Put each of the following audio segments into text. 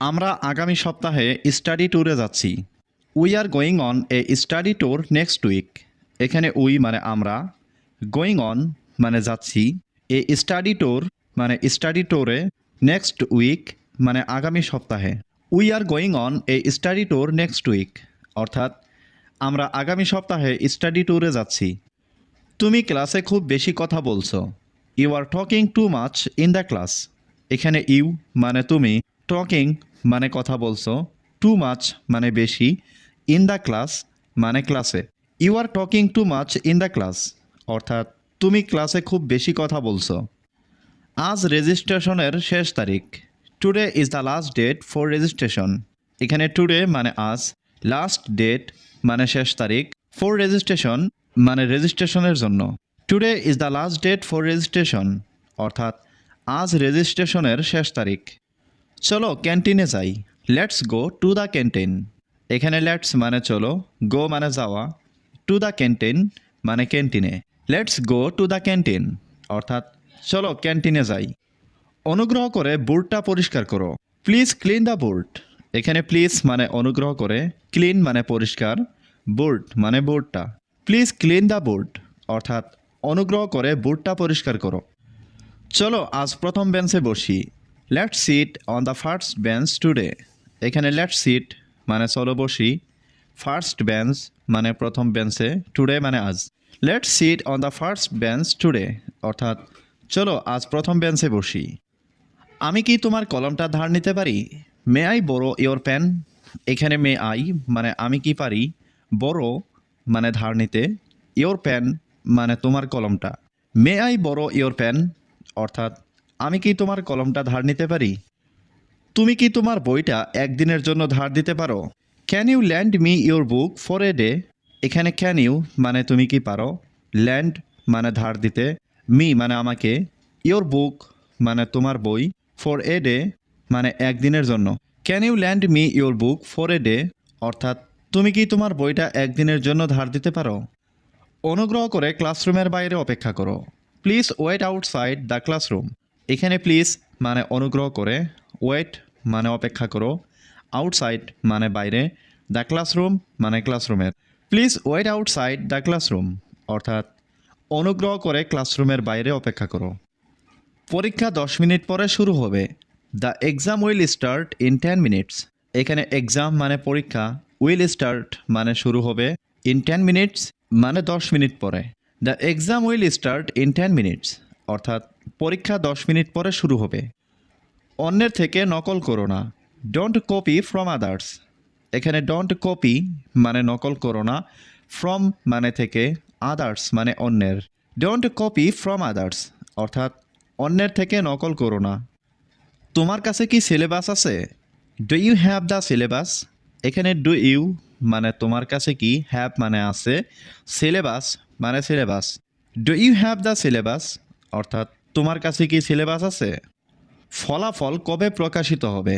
আমরা আগামী সপ্তাহে স্টাডি ট্যুরে যাচ্ছি। We are going on a study tour next week. এখানে উই মানে আমরা, গোয়িং অন মানে যাচ্ছি, এ স্টাডি ট্যুর মানে স্টাডি ট্যুরে, নেক্সট উইক মানে আগামী সপ্তাহে। We are going on a study tour next week অর্থাৎ আমরা আগামী সপ্তাহে স্টাডি ট্যুরে যাচ্ছি। তুমি ক্লাসে খুব বেশি কথা বলছো। You are talking too much in the class. এখানে ইউ মানে তুমি, টকিং মানে কথা বলছো, টু মাচ মানে বেশি, ইন দ্য ক্লাস মানে ক্লাসে। You are talking too much in the class অর্থাৎ তুমি ক্লাসে খুব বেশি কথা বলছো। আজ রেজিস্ট্রেশনের শেষ তারিখ। Today is the last date for registration. এখানে টুডে মানে আজ, লাস্ট ডেট মানে শেষ তারিখ, ফর রেজিস্ট্রেশন মানে রেজিস্ট্রেশনের জন্য। Today is the last date for registration অর্থাৎ আজ রেজিস্ট্রেশনের শেষ তারিখ। চলো ক্যান্টিনে যাই। Let's go to the canteen. এখানে লেটস মানে চলো, গো মানে যাওয়া, টু দ্য ক্যান্টিন মানে ক্যান্টিনে। Let's go to the canteen অর্থাৎ চলো ক্যান্টিনে যাই। অনুগ্রহ করে বোর্ডটা পরিষ্কার করো। Please clean the board. এখানে প্লিজ মানে অনুগ্রহ করে, ক্লিন মানে পরিষ্কার, বোর্ড মানে বোর্ডটা। প্লিজ ক্লিন দ্য বোর্ড অর্থাৎ অনুগ্রহ করে বোর্ডটা পরিষ্কার করো। চলো আজ প্রথম বেঞ্চে বসি। Let's sit on the first bench today. এখানে লেটস সিট মানে চলো বসি, ফার্স্ট বেঞ্চ মানে প্রথম বেঞ্চে, টুডে মানে আজ। Let's sit on the first bench today অর্থাৎ চলো আজ প্রথম বেঞ্চে বসি। আমি কি তোমার কলমটা ধার নিতে পারি? May I borrow your pen. এখানে মে আই মানে আমি কি পারি, বোরো মানে ধার নিতে, ইয়োর পেন মানে তোমার কলমটা। May I borrow your pen অর্থাৎ আমি কি তোমার কলমটা ধার নিতে পারি? তুমি কি তোমার বইটা একদিনের জন্য ধার দিতে পারো? Can you lend me your book for a day. এখানে ক্যান ইউ মানে তুমি কি পারো, ল্যান্ড মানে ধার দিতে, মি মানে আমাকে, ইয়োর বুক মানে তোমার বই, ফর এ ডে মানে একদিনের জন্য। Can you lend me your book for a day অর্থাৎ তুমি কি তোমার বইটা একদিনের জন্য ধার দিতে পারো? অনুগ্রহ করে ক্লাসরুমের বাইরে অপেক্ষা করো। Please wait outside the classroom. এখানে প্লিজ মানে অনুগ্রহ করে, ওয়েট মানে অপেক্ষা করো, আউটসাইড মানে বাইরে, দ্য ক্লাসরুম মানে ক্লাসরুমের। Please wait outside the classroom অর্থাৎ অনুগ্রহ করে ক্লাসরুমের বাইরে অপেক্ষা করো। পরীক্ষা 10 মিনিট পরে শুরু হবে। The exam will start in 10 minutes. এখানে এক্সাম মানে পরীক্ষা, উইল স্টার্ট মানে শুরু হবে, ইন 10 মিনিটস মানে 10 মিনিট পরে। The exam will start in 10 minutes অর্থাৎ পরীক্ষা 10 মিনিট পরে শুরু হবে। অন্যের থেকে নকল করো না। Don't copy from others. এখানে ডোন্ট কপি মানে নকল করো না, ফ্রম মানে থেকে, আদার্স মানে অন্যের। ডোন্ট কপি ফ্রম আদার্স অর্থাৎ অন্যের থেকে নকল করো না। তোমার কাছে কি সিলেবাস আছে? Do you have the syllabus. এখানে ডু ইউ মানে তোমার কাছে কি, হ্যাভ মানে আছে, সিলেবাস মানে syllabus. Do you have the syllabus অর্থাৎ তোমার কাছে কি সিলেবাস আছে? ফলাফল কবে প্রকাশিত হবে?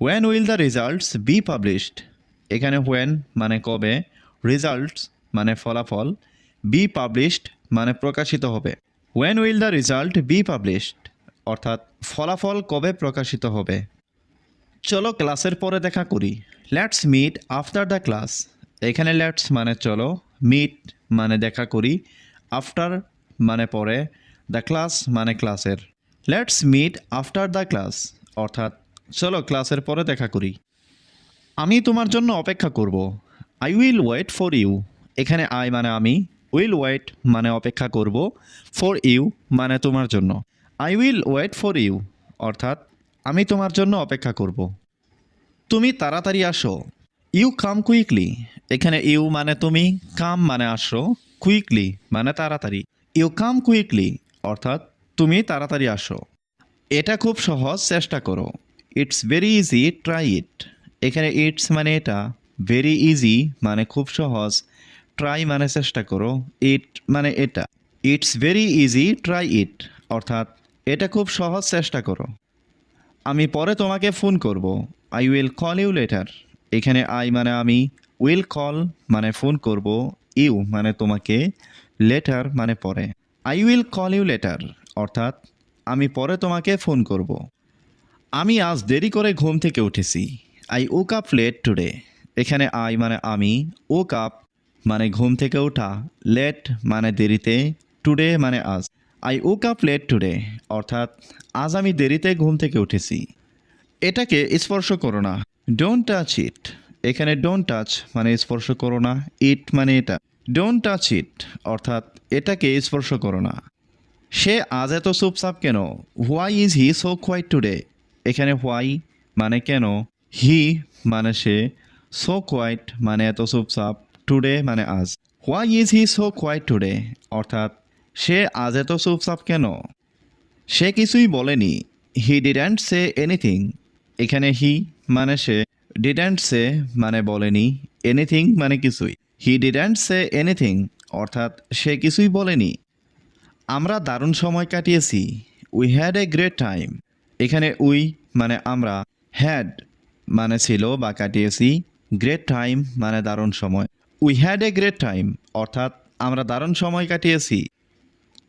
When will the results B published. এখানে হোয়েন মানে কবে, রেজাল্টস মানে ফলাফল, বি পাবলিশড মানে প্রকাশিত হবে। When will the result B published অর্থাৎ ফলাফল কবে প্রকাশিত হবে। চলো ক্লাসের পরে দেখা করি। Let's meet after the class. এখানে লেটস মানে চলো, মিট মানে দেখা করি, আফটার মানে পরে, দ্য ক্লাস মানে ক্লাসের। Let's meet after the class অর্থাৎ চলো ক্লাসের পরে দেখা করি। আমি তোমার জন্য অপেক্ষা করব। I will wait for you. এখানে আই মানে আমি, উইল ওয়েট মানে অপেক্ষা করব, ফর ইউ মানে তোমার জন্য। I will wait for you অর্থাৎ আমি তোমার জন্য অপেক্ষা করব। তুমি তাড়াতাড়ি আসো। You come quickly. এখানে ইউ মানে তুমি, কাম মানে আসো, কুইকলি মানে তাড়াতাড়ি। ইউ কাম কুইকলি অর্থাৎ তুমি তাড়াতাড়ি আসো। এটা খুব সহজ, চেষ্টা করো। It's very easy, try it. এখানে ইটস মানে এটা, ভেরি ইজি মানে খুব সহজ, ট্রাই মানে চেষ্টা করো, ইট মানে এটা। It's very easy, try it অর্থাৎ এটা খুব সহজ, চেষ্টা করো। আমি পরে তোমাকে ফোন করব। I will call you later. এখানে আই মানে আমি, উইল কল মানে ফোন করব, ইউ মানে তোমাকে, লেটার মানে পরে। I will call you later অর্থাৎ আমি পরে তোমাকে ফোন করব। আমি আজ দেরি করে ঘুম থেকে উঠেছি। I woke up late today. এখানে আই মানে আমি, ওক আপ মানে ঘুম থেকে ওঠা, লেট মানে দেরিতে, টুডে মানে আজ। I woke up late today অর্থাৎ আজ আমি দেরিতে ঘুম থেকে উঠেছি। এটাকে স্পর্শ করো না, ডোন্ট টাচ ইট। এখানে ডোন্ট টাচ মানে স্পর্শ করো না, ইট মানে এটা। ডোন্ট টাচ ইট অর্থাৎ এটাকে স্পর্শ করো না। সে আজ এত চুপচাপ কেন? Why is he so quiet today. এখানে হোয়াই মানে কেন, হি মানে সে, সো কোয়াইট মানে এত চুপচাপ, টুডে মানে আজ। Why is he so quiet today অর্থাৎ সে আজ এত চুপচাপ কেন? সে কিছুই বলেনি, হি ডিডন্ট সে এনিথিং। এখানে হি মানে সে, ডিডন্ট সে মানে বলেনি, এনিথিং মানে কিছুই। হি ডিডন্ট সে এনিথিং অর্থাৎ সে কিছুই বলেনি। আমরা দারুণ সময় কাটিয়েছি, we had a great time. এখানে উই মানে আমরা, হ্যাড মানে ছিল বা কাটিয়েছি, গ্রেট টাইম মানে দারুণ সময়। We had a great time অর্থাৎ আমরা দারুণ সময় কাটিয়েছি।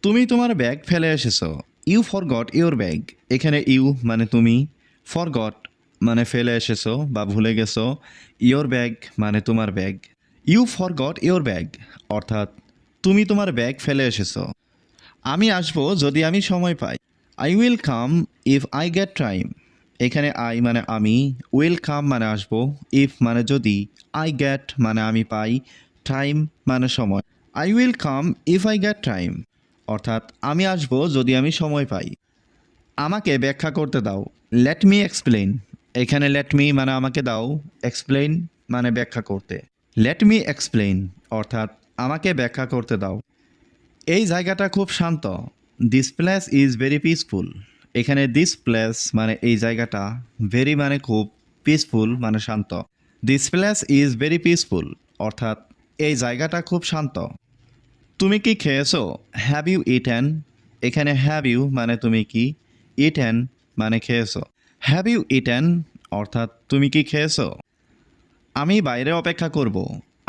তুমি তোমার ব্যাগ ফেলে এসেছো, ইউ ফরগট ইউর ব্যাগ। এখানে ইউ মানে তুমি, ফরগট মানে ফেলে এসেছো বা ভুলে গেছো, ইয়োর ব্যাগ মানে তোমার bag. You forgot your bag অর্থাৎ তুমি তোমার ব্যাগ ফেলে এসেছো। আমি আসবো যদি আমি সময় পাই, I will come if I get time. এখানে আই মানে আমি, উইল কাম মানে আসবো, ইফ মানে যদি, আই গেট মানে আমি পাই, টাইম মানে সময়। I will come if I get time অর্থাৎ আমি আসবো যদি আমি সময় পাই। আমাকে ব্যাখ্যা করতে দাও, লেট মি এক্সপ্লেইন। এখানে লেট মি মানে আমাকে দাও, এক্সপ্লেইন মানে ব্যাখ্যা করতে। লেট মি এক্সপ্লেইন অর্থাৎ আমাকে ব্যাখ্যা করতে দাও। এই জায়গাটা খুব শান্ত, this place is very peaceful. এখানে দিস প্লেস মানে এই জায়গাটা, ভেরি মানে খুব, পিসফুল মানে শান্ত। This place is very peaceful অর্থাৎ এই জায়গাটা খুব শান্ত। তুমি কি খেয়েছো? Have you eaten. এখানে হ্যাভ ইউ মানে তুমি কি, ইটেন মানে খেয়েছো। হ্যাভ ইউ ইটেন অর্থাৎ তুমি কি খেয়েছো? আমি বাইরে অপেক্ষা করব,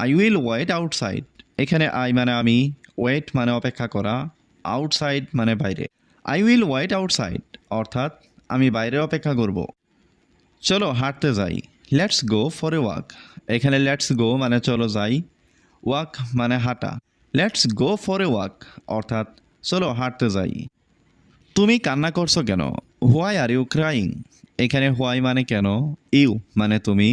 আই উইল ওয়েট আউটসাইড। এখানে আই মানে আমি, ওয়েট মানে অপেক্ষা করা, আউটসাইড মানে বাইরে। আই উইল ওয়েট আউটসাইড অর্থাৎ আমি বাইরে অপেক্ষা করব। চলো হাঁটতে যাই, let's go for a walk. এখানে লেটস গো মানে চলো যাই, ওয়াক মানে হাঁটা। Let's go for a walk অর্থাৎ চলো হাঁটতে যাই। তুমি কান্না করছো কেন? Why are you crying. এখানে হোয়াই মানে কেন, ইউ মানে তুমি,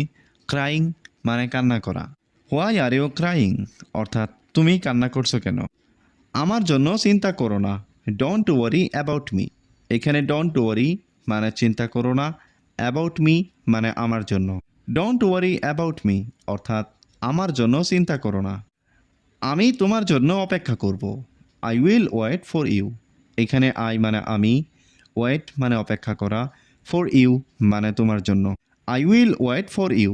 ক্রাইং মানে কান্না করা। হোয়াই আর ইউ ক্রাইং অর্থাৎ তুমি কান্না করছো কেন? আমার জন্য চিন্তা করো না, ডোন্ট ওয়ারি অ্যাবাউট মি। এখানে ডোন্ট ওয়ারি মানে চিন্তা করো না, অ্যাবাউট মি মানে আমার জন্য। ডোন্ট ওয়ারি অ্যাবাউট মি অর্থাৎ আমার জন্য চিন্তা করো না। আমি তোমার জন্য অপেক্ষা করব, I will wait for you. এখানে আই মানে আমি, ওয়েট মানে অপেক্ষা করা, ফর ইউ মানে তোমার জন্য। I will wait for you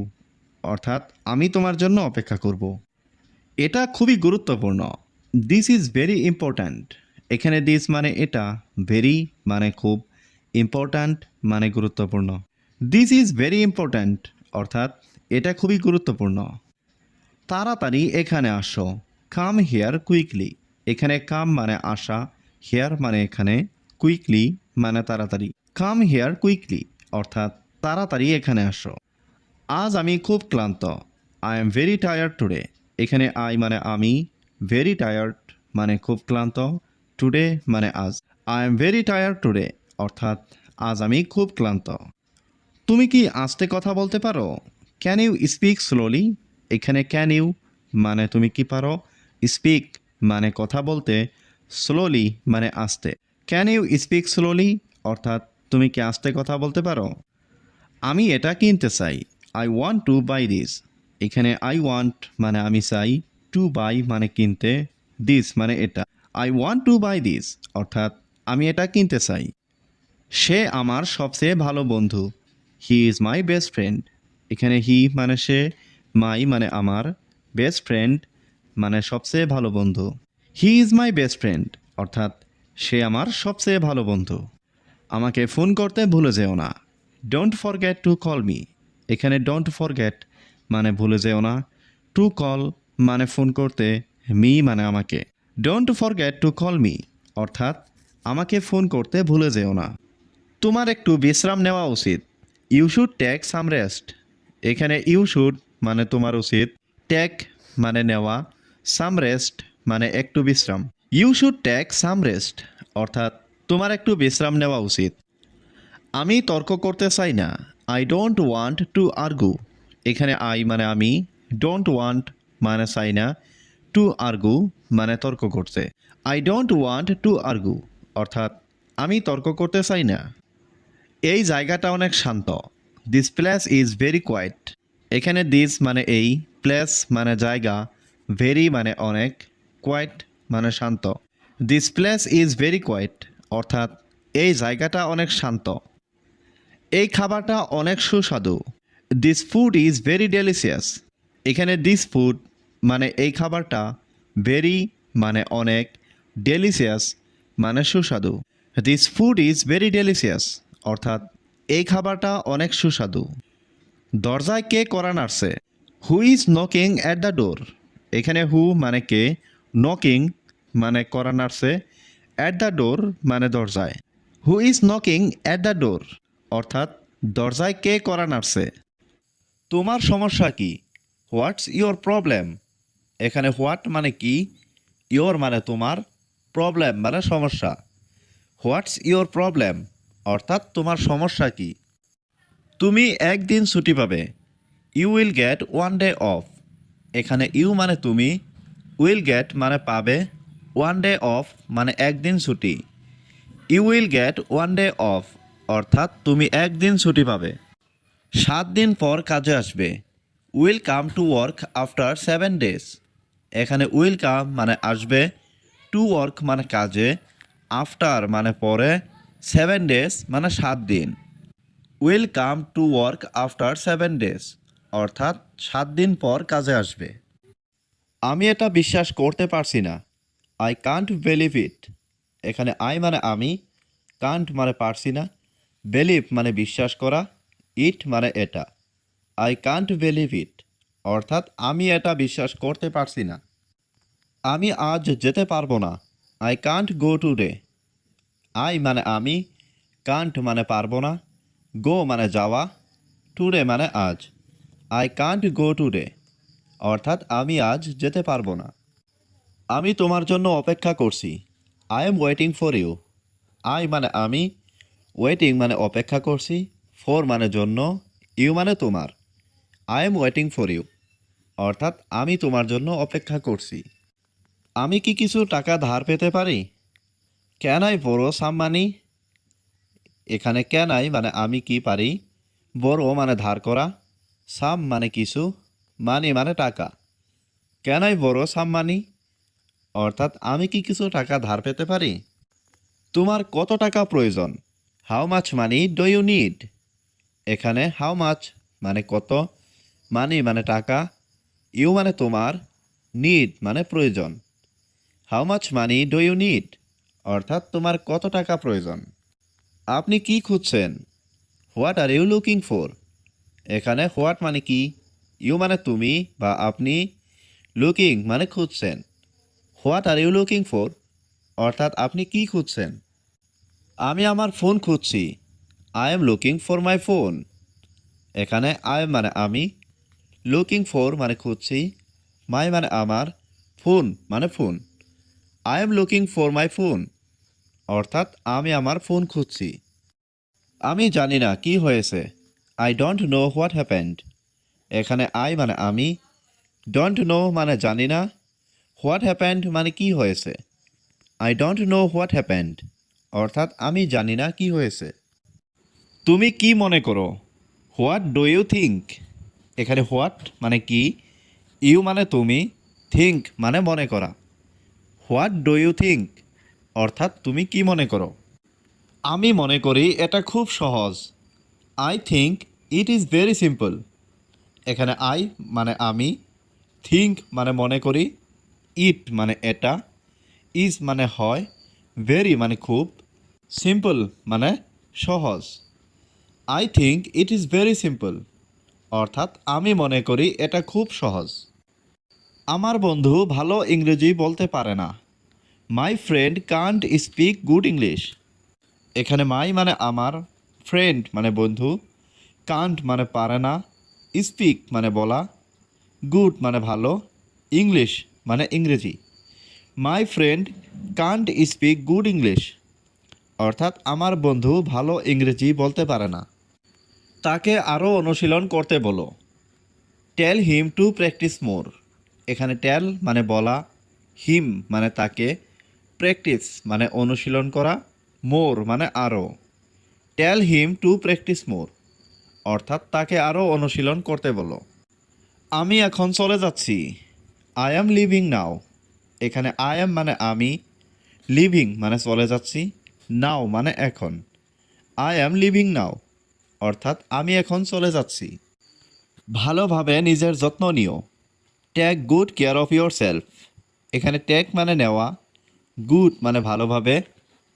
অর্থাৎ আমি তোমার জন্য অপেক্ষা করব। এটা খুবই গুরুত্বপূর্ণ, দিস ইজ ভেরি ইম্পর্ট্যান্ট। এখানে দিস মানে এটা, ভেরি মানে খুব, ইম্পর্ট্যান্ট মানে গুরুত্বপূর্ণ। দিস ইজ ভেরি ইম্পর্ট্যান্ট অর্থাৎ এটা খুবই গুরুত্বপূর্ণ। তাড়াতাড়ি এখানে আসো, কাম হিয়ার কুইকলি। এখানে কাম মানে আসা, হিয়ার মানে এখানে, কুইকলি মানে তাড়াতাড়ি। কাম হিয়ার কুইকলি অর্থাৎ তাড়াতাড়ি এখানে আসো। আজ আমি খুব ক্লান্ত, I am very tired today. এখানে আই মানে আমি, ভেরি টায়ার্ড মানে খুব ক্লান্ত, টুডে মানে আজ। I am very tired today অর্থাৎ আজ আমি খুব ক্লান্ত। তুমি কি আস্তে কথা বলতে পারো? Can you speak slowly. এখানে ক্যান ইউ মানে তুমি কি পারো, স্পিক মানে কথা বলতে, স্লোলি মানে আস্তে। ক্যান ইউ স্পিক স্লোলি অর্থাৎ তুমি কি আস্তে কথা বলতে পারো? আমি এটা কিনতে চাই, I want to buy this. এখানে আই ওয়ান্ট মানে আমি চাই, টু বাই মানে কিনতে, দিস মানে এটা। I want to buy this অর্থাৎ আমি এটা কিনতে চাই। সে আমার সবচেয়ে ভালো বন্ধু, he is my best friend. এখানে হি মানে সে, মাই মানে আমার, বেস্ট ফ্রেন্ড মানে সবচেয়ে ভালো বন্ধু। He is my best friend অর্থাৎ সে আমার সবচেয়ে ভালো বন্ধু। আমাকে ফোন করতে ভুলে যেও না, don't forget to call me. এখানে ডোন্ট ফরগেট মানে ভুলে যেও না, টু কল মানে ফোন করতে, মি মানে আমাকে। Don't forget to call me অর্থাৎ আমাকে ফোন করতে ভুলে যেও না। তোমার একটু বিশ্রাম নেওয়া উচিত। You should take some rest. এখানে ইউ শুড মানে তোমার উচিত, টেক মানে নেওয়া, সাম রেস্ট মানে একটু বিশ্রাম। You should take some rest অর্থাৎ তোমার একটু বিশ্রাম নেওয়া উচিত। আমি তর্ক করতে চাই না। I don't want to argue. এখানে আই মানে আমি, ডোন্ট ওয়ান্ট মানে চাই না, টু আর্গু মানে তর্ক করতে। I don't want to argue অর্থাৎ আমি তর্ক করতে চাই না। এই জায়গাটা অনেক শান্ত। This place is very quiet. এখানে দিস মানে এই, প্লেস মানে জায়গা, ভেরি মানে অনেক, কোয়াইট মানে শান্ত। This place is very quiet অর্থাৎ এই জায়গাটা অনেক শান্ত। এই খাবারটা অনেক সুস্বাদু। This food is very delicious. এখানে দিস ফুড মানে এই খাবারটা, ভেরি মানে অনেক, ডেলিশিয়াস মানে সুস্বাদু। This food is very delicious অর্থাৎ এই খাবারটা অনেক সুস্বাদু। দরজায় কে কড়া নাড়ছে? Who is knocking at the door. এখানে হু মানে কে, নকিং মানে কড়া নাড়ছে, অ্যাট দ্য ডোর মানে দরজায়। হু ইজ নকিং অ্যাট দ্য ডোর অর্থাৎ দরজায় কে কড়া নাড়ছে। তোমার সমস্যা কি? What's your problem. এখানে হোয়াট মানে কি, ইয়োর মানে তোমার, প্রবলেম মানে সমস্যা। হোয়াটস ইয়োর প্রবলেম অর্থাৎ তোমার সমস্যা কি। তুমি একদিন ছুটি পাবে। You will get one day off. এখানে ইউ মানে তুমি, উইল গেট মানে পাবে, ওয়ান ডে অফ মানে একদিন ছুটি। You will get one day off অর্থাৎ তুমি একদিন ছুটি পাবে। 7 দিন পর কাজে আসবে। Will come to work after 7 days. এখানে উইল কাম মানে আসবে, টু ওয়ার্ক মানে কাজে, আফটার মানে পরে, 7 ডেজ মানে 7 দিন। Will come to work after 7 days অর্থাৎ 7 দিন পর কাজে আসবে। আমি এটা বিশ্বাস করতে পারছি না। I can't believe it. এখানে আই মানে আমি, কান্ট মানে পারছি না, বিলিভ মানে বিশ্বাস করা, ইট মানে এটা। আই কান্ট বিলিভ ইট অর্থাৎ আমি এটা বিশ্বাস করতে পারছি না। আমি আজ যেতে পারবো না। I can't go today. I মানে আমি, কান্ট মানে পারবো না, গো মানে যাওয়া, টুডে মানে আজ। আই কান্ট গো টুডে অর্থাৎ আমি আজ যেতে পারবো না। আমি তোমার জন্য অপেক্ষা করছি। I am waiting for you. I মানে আমি, ওয়েটিং মানে অপেক্ষা করছি, ফর মানে জন্য, ইউ মানে তোমার। I am waiting for you অর্থাৎ আমি তোমার জন্য অপেক্ষা করছি। আমি কি কিছু টাকা ধার পেতে পারি? ক্যান আই বোরো সাম মানি। এখানে ক্যান আই মানে আমি কি পারি, বোরো মানে ধার করা, সাম মানে কিছু, মানি মানে টাকা। ক্যান আই বোরো সাম মানি অর্থাৎ আমি কি কিছু টাকা ধার পেতে পারি। তোমার কত টাকা প্রয়োজন? How much money do you need. এখানে হাউ মাচ মানে কত, মানি মানে টাকা, ইউ মানে তোমার, নিড মানে প্রয়োজন। How much money do you need অর্থাৎ তোমার কত টাকা প্রয়োজন। আপনি কি খুঁজছেন? What are you looking for. এখানে হোয়াট মানে কি, ইউ মানে তুমি বা আপনি, লুকিং মানে খুঁজছেন। What are you looking for অর্থাৎ আপনি কি খুঁজছেন। আমি আমার ফোন খুঁজছি। I am looking for my phone. এখানে আই মানে আমি, লুকিং ফর মানে খুঁজছি, মাই মানে আমার, ফোন মানে phone. I am looking for my phone অর্থাৎ আমি আমার ফোন খুঁজছি। আমি জানি না কি হয়েছে। I don't know what happened. এখানে আই মানে আমি, ডোন্ট নো মানে জানি না, হোয়াট হ্যাপেন্ড মানে কি হয়েছে। I don't know what happened অর্থাৎ আমি জানি না কি হয়েছে। তুমি কি মনে করো? What do you think. এখানে হোয়াট মানে কি, ইউ মানে তুমি, থিঙ্ক মানে মনে করা। হোয়াট ডু ইউ থিঙ্ক অর্থাৎ তুমি কি মনে করো। আমি মনে করি এটা খুব সহজ। I think it is very simple. এখানে আই মানে আমি, থিঙ্ক মানে মনে করি, ইট মানে এটা, ইজ মানে হয়, ভেরি মানে খুব, সিম্পল মানে সহজ। I think it is very simple অর্থাৎ আমি মনে করি এটা খুব সহজ। আমার বন্ধু ভালো ইংরেজি বলতে পারে না। My friend Kant speak good English. এখানে মাই মানে আমার, ফ্রেন্ড মানে বন্ধু, কান্ট মানে পারে না, স্পিক মানে বলা, গুড মানে ভালো, ইংলিশ মানে ইংরেজি। My friend Kant speak good English, অর্থাৎ আমার বন্ধু ভালো ইংরেজি বলতে পারে না, তাকে আরও অনুশীলন করতে বলো। টেল হিম টু প্র্যাকটিস মোর। এখানে টেল মানে বলা, হিম মানে তাকে, প্র্যাকটিস মানে অনুশীলন করা, মোর মানে আরও। টেল হিম টু প্র্যাকটিস মোর, অর্থাৎ তাকে আরও অনুশীলন করতে বলো। আমি এখন চলে যাচ্ছি। আই অ্যাম লিভিং নাও। এখানে আই অ্যাম মানে আমি, লিভিং মানে চলে যাচ্ছি, নাও মানে এখন। আই অ্যাম লিভিং নাও, অর্থাৎ আমি এখন চলে যাচ্ছি। ভালোভাবে নিজের যত্ন নিও। Take good care of yourself. এখানে টেক মানে নেওয়া, গুড মানে ভালোভাবে,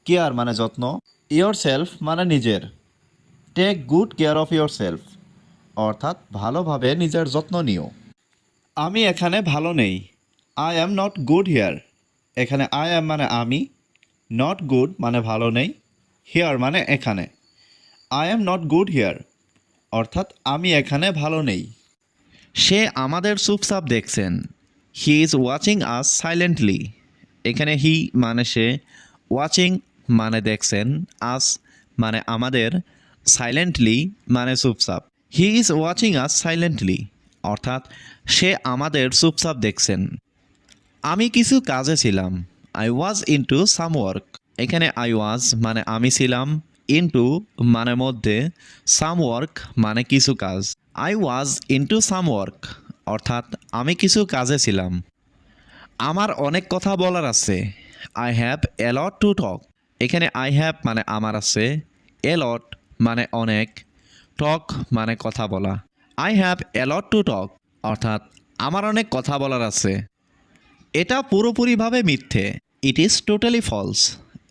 কেয়ার মানে যত্ন, ইয়োর সেলফ মানে নিজের। Take good care of yourself, অর্থাৎ ভালোভাবে নিজের যত্ন নিও। আমি এখানে ভালো নেই। I am not good here. এখানে আই অ্যাম মানে আমি, নট গুড মানে ভালো নেই, হিয়ার মানে এখানে। I am not good here, অর্থাৎ আমি এখানে ভালো নেই। সে আমাদের চুপচাপ দেখছেন। He is watching us silently. এখানে হি মানে সে, ওয়াচিং মানে দেখছেন, আস মানে আমাদের, সাইলেন্টলি মানে চুপচাপ। He is watching us silently, অর্থাৎ সে আমাদের চুপচাপ দেখছেন। আমি কিছু কাজে ছিলাম। I was into some work. এখানে আই ওয়াজ মানে আমি ছিলাম, ইনটু মানে মধ্যে, সাম ওয়ার্ক মানে কিছু কাজ। I was into some work, অর্থাৎ আমি কিছু কাজে ছিলাম। আমার অনেক কথা বলার আছে। I have a lot to talk. এখানে আই হ্যাভ মানে আমার আছে, এ লট মানে অনেক, টক মানে কথা বলা। I have a lot to talk, অর্থাৎ আমার অনেক কথা বলার আছে। এটা পুরোপুরিভাবে মিথ্যে। It is totally false.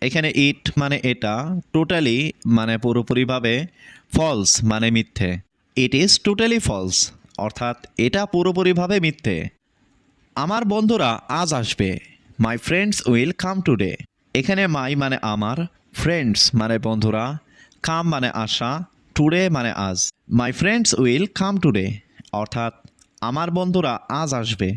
এখানে ইট মানে এটা, টোটালি মানে পুরোপুরিভাবে, ফলস মানে মিথ্যে। ইট ইজ টোটালি ফলস, অর্থাৎ এটা পুরোপুরিভাবে মিথ্যে। আমার বন্ধুরা আজ আসবে। My friends will come today. এখানে মাই মানে আমার, ফ্রেন্ডস মানে বন্ধুরা, কাম মানে আসা, টুডে মানে আজ। My friends will come today, অর্থাৎ আমার বন্ধুরা আজ আসবে।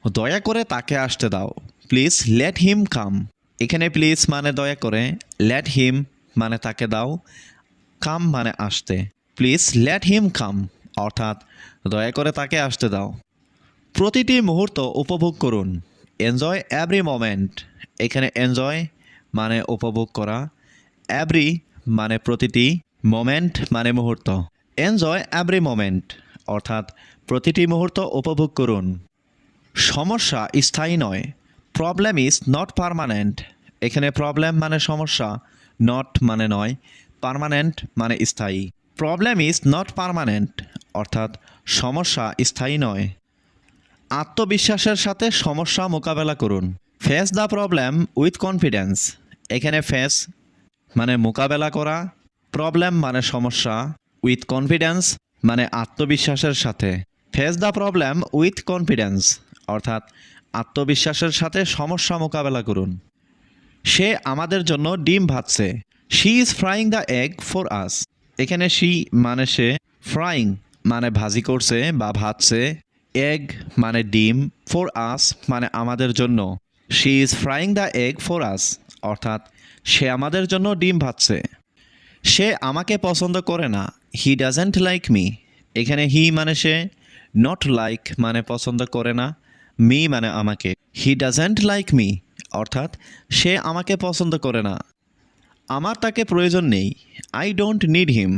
দয়া করে তাকে আসতে দাও। প্লিজ লেট হিম কাম। এখানে প্লিজ মানে দয়া করে, লেট হিম মানে তাকে দাও, কাম মানে আসতে। প্লিজ লেট হিম কাম, অর্থাৎ দয়া করে তাকে আসতে দাও। প্রতিটি মুহূর্ত উপভোগ করুন। Enjoy every moment. এখানে এনজয় মানে উপভোগ করা, এভরি মানে প্রতিটি, মোমেন্ট মানে মুহূর্ত। এনজয় এভরি মোমেন্ট, অর্থাৎ প্রতিটি মুহূর্ত উপভোগ করুন। সমস্যা স্থায়ী নয়। Problem is not permanent. এখানে প্রবলেম মানে সমস্যা, নট মানে নয়, পার্মানেন্ট মানে স্থায়ী। প্রবলেম ইজ নট পার্মানেন্ট, অর্থাৎ সমস্যা স্থায়ী নয়। আত্মবিশ্বাসের সাথে সমস্যা মোকাবেলা করুন। Face the problem with confidence. এখানে ফেস মানে মোকাবেলা করা, প্রবলেম মানে সমস্যা, উইথ কনফিডেন্স মানে আত্মবিশ্বাসের সাথে। Face the problem with confidence, অর্থাৎ আত্মবিশ্বাসের সাথে সমস্যা মোকাবেলা করুন। সে আমাদের জন্য ডিম ভাজছে। She is frying the egg for us. এখানে শি মানে সে, ফ্রাইং মানে ভাজি করছে বা ভাজছে, এগ মানে ডিম, ফর আস মানে আমাদের জন্য। She is frying the egg for আস, অর্থাৎ সে আমাদের জন্য ডিম ভাজছে। সে আমাকে পছন্দ করে না। He doesn't like me. এখানে হি মানে সে, নট লাইক মানে পছন্দ করে না, মি মানে আমাকে। হি ডাজেন্ট লাইক মি, অর্থাৎ সে আমাকে পছন্দ করে না। আমার তাকে প্রয়োজন নেই। আই ডোন্ট নিড হিম।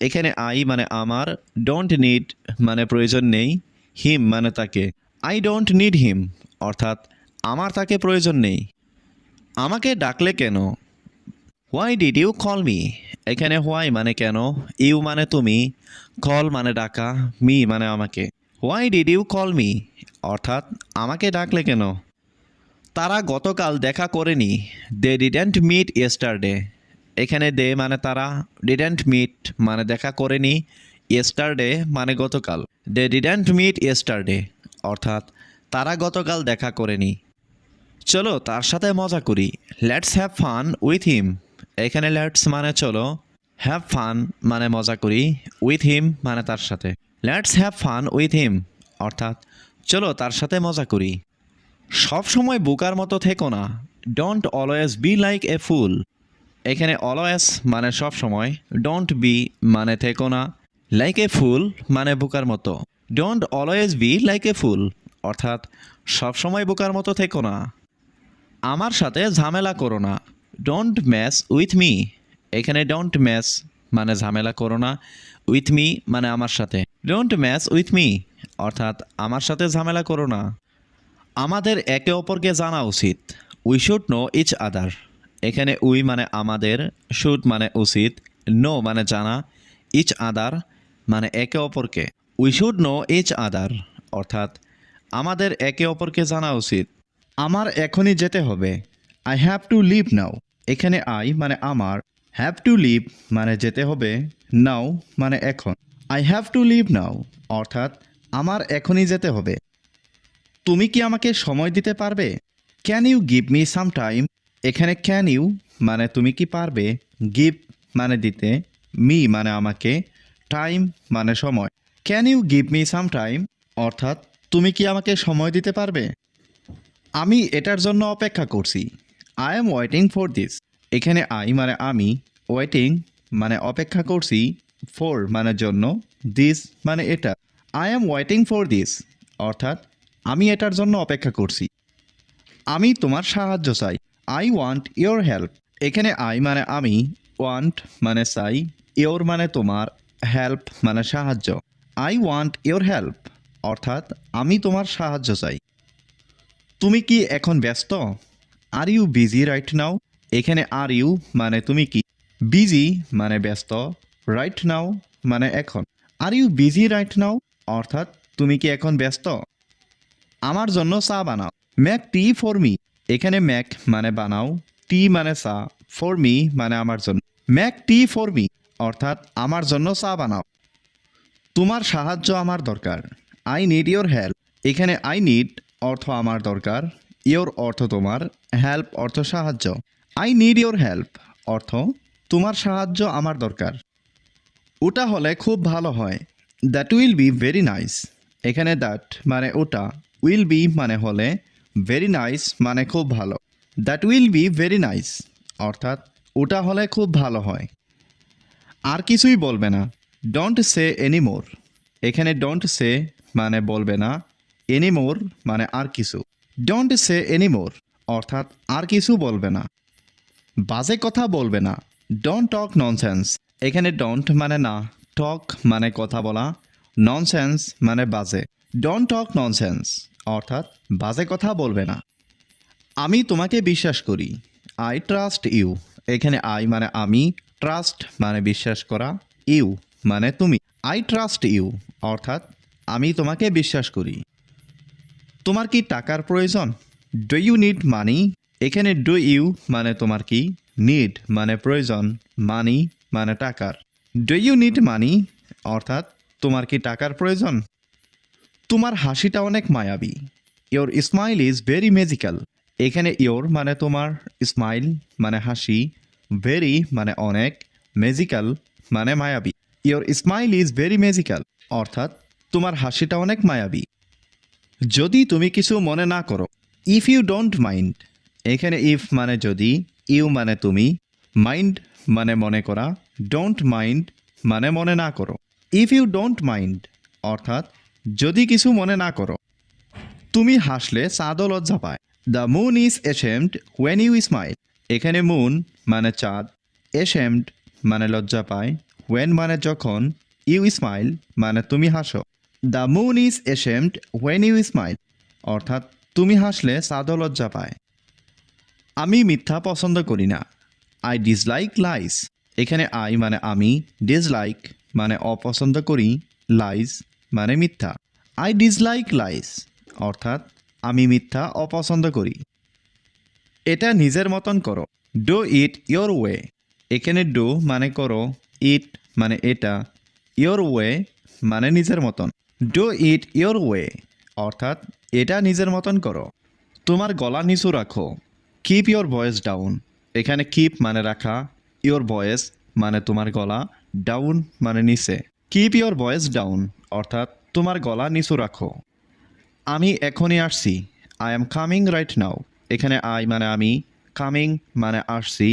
এখানে আই মানে আমার, ডোন্ট নিড মানে প্রয়োজন নেই, হিম মানে তাকে। আই ডোন্ট নিড হিম, অর্থাৎ আমার তাকে প্রয়োজন নেই। আমাকে ডাকলে কেন? Why did you call me? এখানে হোয়াই মানে কেন, ইউ মানে তুমি, কল মানে ডাকা, মি মানে আমাকে। Why did you call me, অর্থাৎ আমাকে ডাকলে কেন? তারা গতকাল দেখা করেনি। They didn't meet yesterday. এখানে দে মানে তারা, ডিডেন্ট মিট মানে দেখা করেনি, ইয়েস্টারডে মানে গতকাল। দে ডিডেন্ট মিট ইয়েস্টারডে, অর্থাৎ তারা গতকাল দেখা করেনি। চলো তার সাথে মজা করি, let's have fun with him. এখানে লেটস মানে চলো, হ্যাভ ফান মানে মজা করি, উইথ হিম মানে তার সাথে। Let's have fun with him অর্থাৎ চলো তার সাথে মজা করি। সব সময় বোকার মতো থেকো না, don't always be like a fool. এখানে অলওয়েজ মানে সব সময়, ডোন্ট বি মানে থেকো না, লাইক এ ফুল মানে বোকার মতো। Don't always be like a fool অর্থাৎ সব সময় বোকার মতো থেকো না। আমার সাথে ঝামেলা করো না, ডোন্ট মেস উইথ মি। এখানে ডোন্ট মেস মানে ঝামেলা করো না, উইথ মি মানে আমার সাথে। ডোন্ট মেস উইথ মি অর্থাৎ আমার সাথে ঝামেলা করো না। আমাদের একে অপরকে জানা উচিত, we should know each other. এখানে উই মানে আমাদের, শুড মানে উচিত, নো মানে জানা, ইচ আদার মানে একে অপরকে। We should know each other অর্থাৎ আমাদের একে অপরকে জানা উচিত। আমার এখনই যেতে হবে, আই হ্যাভ টু লিভ নাও। এখানে আই মানে আমার, হ্যাভ টু লিভ মানে যেতে হবে, নাও মানে এখন। আই হ্যাভ টু লিভ নাও অর্থাৎ আমার এখনই যেতে হবে। তুমি কি আমাকে সময় দিতে পারবে? Can you give me some time. এখানে ক্যান ইউ মানে তুমি কি পারবে, গিভ মানে দিতে, মি মানে আমাকে, টাইম মানে সময়। Can you give me some time অর্থাৎ তুমি কি আমাকে সময় দিতে পারবে? আমি এটার জন্য অপেক্ষা করছি, I am waiting for this. এখানে আই মানে আমি, ওয়েটিং মানে অপেক্ষা করছি, ফর মানে জন্য, দিস মানে এটা। I am waiting for this অর্থাৎ আমি এটার জন্য অপেক্ষা করছি। আমি তোমার সাহায্য চাই, আই ওয়ান্ট ইয়োর হেল্প। এখানে আই মানে আমি, ওয়ান্ট মানে চাই, ইয়োর মানে তোমার, হেল্প মানে সাহায্য। আই ওয়ান্ট ইয়োর হেল্প অর্থাৎ আমি তোমার সাহায্য চাই। তুমি কি এখন ব্যস্ত? Are you busy right now. এখানে আর ইউ মানে তুমি কি, বিজি মানে ব্যস্ত, রাইট নাও মানে এখন। Are you busy right now অর্থাৎ তুমি কি এখন ব্যস্ত? আমার জন্য চা বানাও, মেক টি ফর মি। এখানে মেক মানে বানাও, টি মানে চা, ফর মি মানে আমার জন্য। মেক টি ফর মি অর্থাৎ আমার জন্য চা বানাও। তোমার সাহায্য আমার দরকার, আই নিড ইয়োর হেল্প। এখানে আই নিড অর্থ আমার দরকার, ইয়োর অর্থ তোমার, হেল্প অর্থ সাহায্য। আই নিড ইয়োর হেল্প অর্থ তোমার সাহায্য আমার দরকার। ওটা হলে খুব ভালো হয়, that will be very nice. এখানে দ্যাট মানে ওটা, উইল বি মানে হলে, ভেরি নাইস মানে খুব ভালো। That will be very nice অর্থাৎ ওটা হলে খুব ভালো হয়। আর কিছুই বলবে না, ডোন্ট সে এনিমোর। এখানে ডোন্ট সে মানে বলবে না, এনিমোর মানে আর কিছু। ডোন্ট সে এনিমোর অর্থাৎ আর কিছু বলবে না। বাজে কথা বলবে না, ডোন্ট টক ননসেন্স। এখানে ডোন্ট মানে না, টক মানে কথা বলা, ননসেন্স মানে বাজে। ডোন্ট টক ননসেন্স অর্থাৎ বাজে কথা বলবে না। আমি তোমাকে বিশ্বাস করি, আই ট্রাস্ট ইউ। এখানে আই মানে আমি, ট্রাস্ট মানে বিশ্বাস করা, ইউ মানে তুমি। আই ট্রাস্ট ইউ অর্থাৎ আমি তোমাকে বিশ্বাস করি। তোমার কি টাকার প্রয়োজন? Do you need money. এখানে ডু ইউ মানে তোমার কি, নিড মানে প্রয়োজন, মানি মানে টাকার। ডু ইউ নিড মানি অর্থাৎ তোমার কি টাকার প্রয়োজন? তোমার হাসিটা অনেক মায়াবী, your smile is very magical. এখানে ইয়োর মানে তোমার, স্মাইল মানে হাসি, ভেরি মানে অনেক, ম্যাজিক্যাল মানে মায়াবী। Your smile is very magical অর্থাৎ তোমার হাসিটা অনেক মায়াবী। যদি তুমি কিছু মনে না করো, ইফ ইউ ডোন্ট মাইন্ড। এখানে ইফ মানে যদি, ইউ মানে তুমি, মাইন্ড মানে মনে করা, ডোন্ট মাইন্ড মানে মনে না করো। ইফ ইউ ডোন্ট মাইন্ড অর্থাৎ যদি কিছু মনে না করো। তুমি হাসলে চাঁদও লজ্জা পায়, the moon is ashamed when you smile. এখানে মুন মানে চাঁদ, এশেমড মানে লজ্জা পায়, ওয়েন মানে যখন, ইউ স্মাইল মানে তুমি হাসো। The moon is ashamed when you smile অর্থাৎ তুমি হাসলে চাঁদও লজ্জা পায়। আমি মিথ্যা পছন্দ করি না, আই ডিসলাইক লাইস। এখানে আই মানে আমি, ডিসলাইক মানে অপছন্দ করি, লাইস মানে মিথ্যা। আই ডিসলাইক লাইস অর্থাৎ আমি মিথ্যা অপছন্দ করি। এটা নিজের মতন করো, ডু ইট ইয়োর ওয়ে। এখানে ডু মানে করো, ইট মানে এটা, ইয়োর ওয়ে মানে নিজের মতন। ডু ইট ইয়োর ওয়ে অর্থাৎ এটা নিজের মতন করো। তোমার গলা নিচু রাখো। Keep your voice down. এখানে কিপ মানে রাখা, ইয়োর ভয়েস মানে তোমার গলা, ডাউন মানে নিচে। কিপ ইয়োর ভয়েস ডাউন অর্থাৎ তোমার গলা নিচু রাখো। আমি এখনই আসছি। I am coming right now. এখানে আই মানে আমি, কামিং মানে আসছি,